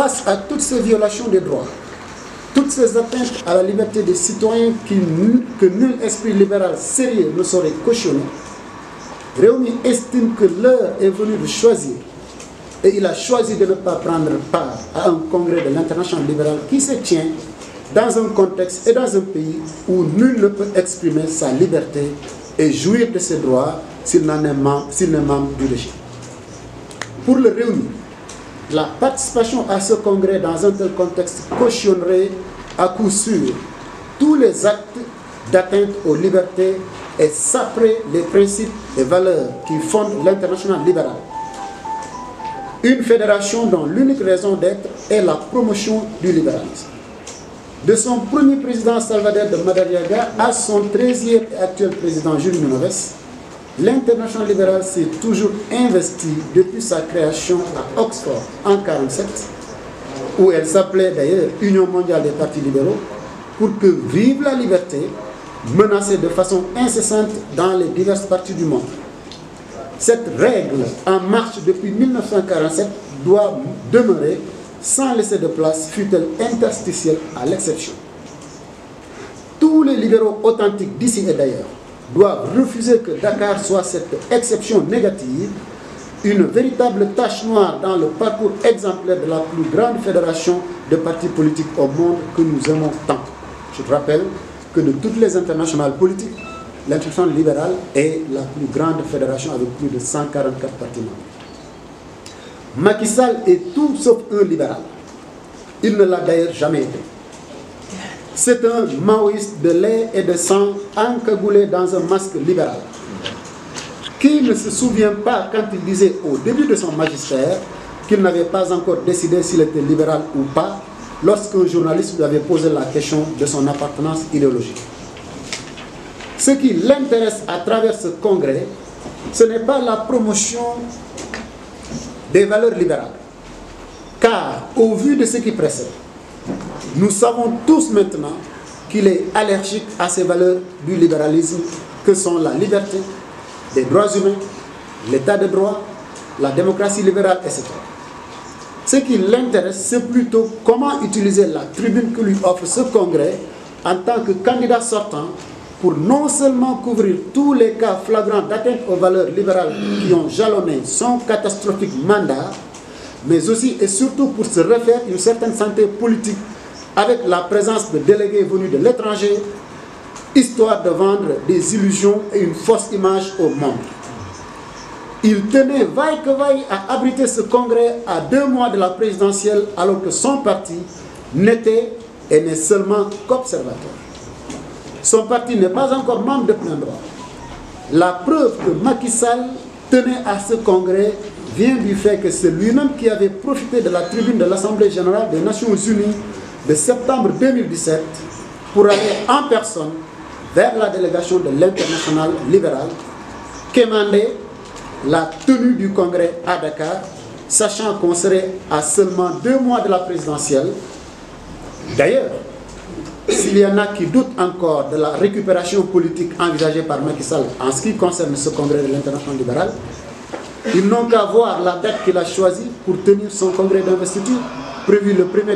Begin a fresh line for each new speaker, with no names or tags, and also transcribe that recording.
face à toutes ces violations des droits, toutes ces atteintes à la liberté des citoyens que nul esprit libéral sérieux ne saurait cautionner, Rewmi estime que l'heure est venue de choisir, et il a choisi de ne pas prendre part à un congrès de l'international libéral qui se tient dans un contexte et dans un pays où nul ne peut exprimer sa liberté et jouir de ses droits s'il n'est membre du régime. Pour le Rewmi, la participation à ce congrès dans un tel contexte cautionnerait à coup sûr tous les actes d'atteinte aux libertés et saperait les principes et valeurs qui fondent l'international libéral. Une fédération dont l'unique raison d'être est la promotion du libéralisme. De son premier président Salvador de Madariaga à son 13e et actuel président Jules Minoves, l'international libéral s'est toujours investi depuis sa création à Oxford en 1947, où elle s'appelait d'ailleurs Union mondiale des partis libéraux, pour que vive la liberté, menacée de façon incessante dans les diverses parties du monde. Cette règle en marche depuis 1947 doit demeurer sans laisser de place, fût-elle interstitielle, à l'exception. Tous les libéraux authentiques d'ici et d'ailleurs doivent refuser que Dakar soit cette exception négative, une véritable tache noire dans le parcours exemplaire de la plus grande fédération de partis politiques au monde que nous aimons tant. Je te rappelle que de toutes les internationales politiques, l'internationale libérale est la plus grande fédération avec plus de 144 partis membres. Macky Sall est tout sauf un libéral. Il ne l'a d'ailleurs jamais été. C'est un maoïste de lait et de sang encagoulé dans un masque libéral. Qui ne se souvient pas quand il disait au début de son magistère qu'il n'avait pas encore décidé s'il était libéral ou pas lorsqu'un journaliste lui avait posé la question de son appartenance idéologique. Ce qui l'intéresse à travers ce congrès, ce n'est pas la promotion des valeurs libérales. Car, au vu de ce qui précède, nous savons tous maintenant qu'il est allergique à ces valeurs du libéralisme que sont la liberté, les droits humains, l'état de droit, la démocratie libérale, etc. Ce qui l'intéresse, c'est plutôt comment utiliser la tribune que lui offre ce congrès en tant que candidat sortant pour non seulement couvrir tous les cas flagrants d'atteinte aux valeurs libérales qui ont jalonné son catastrophique mandat, mais aussi et surtout pour se refaire une certaine santé politique avec la présence de délégués venus de l'étranger, histoire de vendre des illusions et une fausse image au monde. Il tenait vaille que vaille à abriter ce congrès à 2 mois de la présidentielle alors que son parti n'était et n'est seulement qu'observateur. Son parti n'est pas encore membre de plein droit. La preuve que Macky Sall tenait à ce congrès vient du fait que c'est lui-même qui avait profité de la tribune de l'Assemblée générale des Nations Unies de septembre 2017 pour aller en personne vers la délégation de l'international libéral, quémander la tenue du congrès à Dakar, sachant qu'on serait à seulement 2 mois de la présidentielle. D'ailleurs, s'il y en a qui doutent encore de la récupération politique envisagée par Macky Sall en ce qui concerne ce congrès de l'international libéral, ils n'ont qu'à voir la date qu'il a choisie pour tenir son congrès d'investiture, prévu le 1er